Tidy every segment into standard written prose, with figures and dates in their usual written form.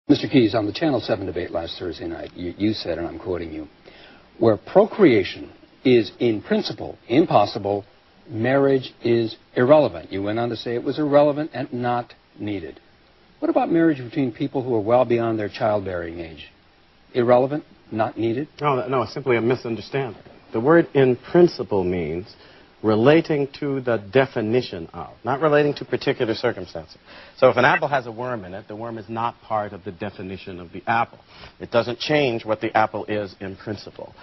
Mr. Keyes, on the Channel 7 debate last Thursday night, you said, and I'm quoting you, where procreation is in principle impossible, marriage is irrelevant. You went on to say it was irrelevant and not needed. What about marriage between people who are well beyond their childbearing age? Irrelevant, not needed? No, it's simply a misunderstanding. The word in principle means relating to the definition of, not relating to particular circumstances. So if an apple has a worm in it, the worm is not part of the definition of the apple. It doesn't change what the apple is in principle.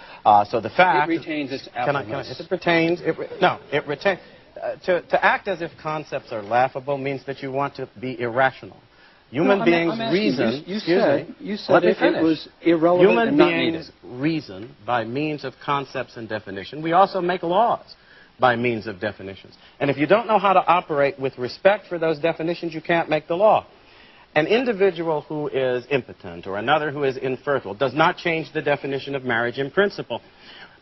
So the fact... It retains its appleness. It retains... It retains... To act as if concepts are laughable means that you want to be irrational. Human beings reason... You said it was irrelevant and not needed. Human beings reason by means of concepts and definition. We also make laws by means of definitions. And if you don't know how to operate with respect for those definitions, you can't make the law. An individual who is impotent or another who is infertile does not change the definition of marriage in principle.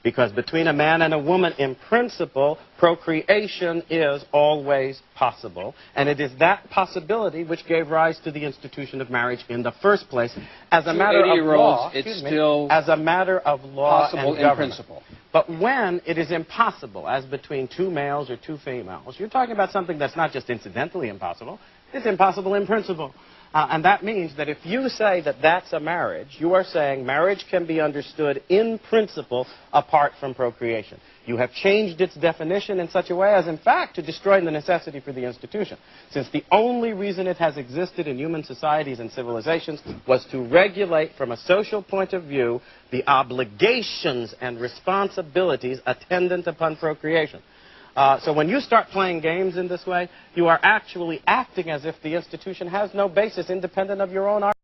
Because between a man and a woman, in principle, procreation is always possible. And it is that possibility which gave rise to the institution of marriage in the first place. As a matter of law, it's still as a matter of law possible and in principle. But when it is impossible, as between two males or two females, you're talking about something that's not just incidentally impossible, it's impossible in principle. And that means that if you say that that's a marriage, you are saying marriage can be understood in principle apart from procreation. You have changed its definition in such a way as, in fact, to destroy the necessity for the institution. Since the only reason it has existed in human societies and civilizations was to regulate, from a social point of view, the obligations and responsibilities attendant upon procreation. So when you start playing games in this way, you are actually acting as if the institution has no basis independent of your own argument.